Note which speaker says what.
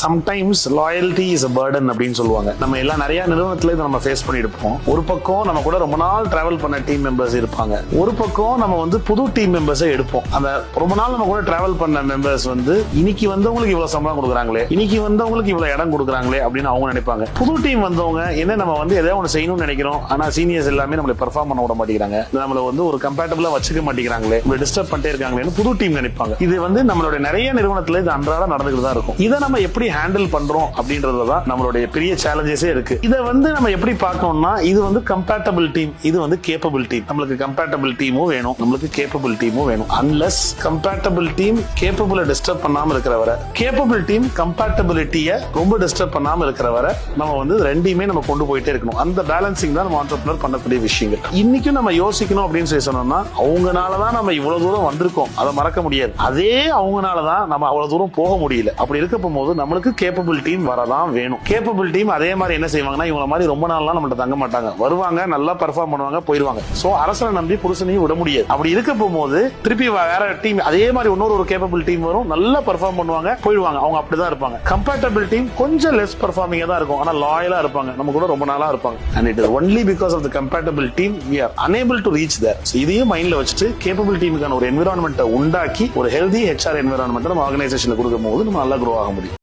Speaker 1: Sometimes loyalty is a burden அப்படின்னு சொல்லுவாங்க. நம்ம எல்லாம் நிறைய நிறுவனத்துல இதை நம்ம ஃபேஸ் பண்ணிருப்போம். ஒரு பக்கம் நம்ம கூட ரொம்ப நாள் டிராவல் பண்ண டீம் மெம்பர்ஸ் இருப்பாங்க, ஒரு பக்கம் நம்ம வந்து புது டீம் மெம்பர்ஸை எடுப்போம். அந்த ரொம்ப நாள் நம்ம கூட டிராவல் பண்ண மெம்பர்ஸ் வந்து இன்னைக்கு வந்தவங்களுக்கு இவ்வளவு சம்பளம் கொடுக்குறாங்களே, இன்னைக்கு வந்தவங்களுக்கு இவ்வளவு இடம் கொடுக்குறாங்களே அப்படின்னு அவங்க நினைப்பாங்க. புது டீம் வந்தவங்க என்ன நம்ம வந்து எதாவது ஒன்று செய்யணும்னு நினைக்கிறோம், ஆனா சீனியர்ஸ் எல்லாமே நம்மளை பெர்ஃபார்ம் பண்ண விட மாட்டேங்கிறாங்க, நம்மள வந்து ஒரு கம்பேட்டபிளா வச்சுக்க மாட்டேங்கிறாங்களே, டிஸ்டர்ப் பண்ணிட்டே இருக்காங்களேன்னு புது டீம் நினைப்பாங்க. இது வந்து நம்மளுடைய நிறைய நிறுவனத்துல இது அன்றாட நடந்துட்டு தான் இருக்கும். இதை நம்ம எப்படி ஹேண்டில் பண்றோம் அப்படின்றதுதான் நம்மளுடைய பெரிய சேலஞ்சஸே இருக்கு. இதை வந்து நம்ம எப்படி பார்க்கணும்னா, இது வந்து கம்பேட்டபிள் டீம், இது வந்து கேப்பபிள் டீம். நம்மளுக்கு கம்பேட்டபிள் டீமும் வேணும், நம்மளுக்கு கேப்பபிள் டீமும் வேணும். அன்லெஸ் கம்பேட்டபிள் டீம் கேப்பபிள டிஸ்டர்ப் பண்ணாம இருக்கிற வரை, கேப்பபிள் டீம் கம்பேட்டபிலிட்டியை ரொம்ப டிஸ்டர்ப் பண்ணாம இருக்கிற வரை நம்ம வந்து ரெண்டையுமே நம்ம கொண்டு போயிட்டே இருக்கணும். அந்த பேலன்சிங் தான் நம்ம ஆண்டர்பிரனர் பண்ணக்கூடிய விஷயங்கள். இன்னைக்கும் நம்ம யோசிக்கணும் அப்படின்னு சொல்லி சொன்னோம்னா, அவங்கனாலதான் நம்ம இவ்வளவு தூரம் வந்திருக்கோம், அதை மறக்க முடியாது. அதே அவங்கனாலதான் நம்ம அவ்வளவு தூரம் போக முடியல. அப்படி இருக்க போது நம்மளுக்கு கேப்பபிள் டீம் வரதான் வேணும். கேப்பபிள் டீம் அதே மாதிரி என்ன செய்வாங்கன்னா, இவங்க மாதிரி ரொம்ப நாள்லாம் நம்மள்ட்ட தங்க மாட்டாங்க, வருவாங்க, நல்லா பெர்ஃபார்ம் பண்ணுவாங்க, போயிருவாங்க. சோ அரசனை நம்பி புருஷனையும் விட முடியாது. அப்படி இருக்க போது திருப்பி வேற டீம் அதே மாதிரி இன்னொரு கேப்பபிள் டீம் வரும், நல்லா பெர்ஃபார்ம் பண்ணுவாங்க, போயிடுவாங்க. அவங்க அப்படிதான் இருப்பாங்க. கம்பேட்டபிள் டீம் கொஞ்சம் லெஸ் பெர்ஃபார்மிங்கா தான் இருக்கும், ஆனா லாயலா இருப்பாங்க, நம்ம கூட ரொம்ப நாளா இருப்பாங்க. And it is only because of the compatible team we are unable to reach there. So இதையும் மைண்ட்ல வச்சுட்டு கேப்பபிள் டீமுக்கான ஒரு என்விரான்மெண்ட் உண்டாக்கி ஒரு ஹெல்தி HR என்விரான்மெண்ட் நம்ம ஆர்கனைசேஷன்ல கொடுக்கும் போது நம்ம நல்லா grow ஆக முடியும்.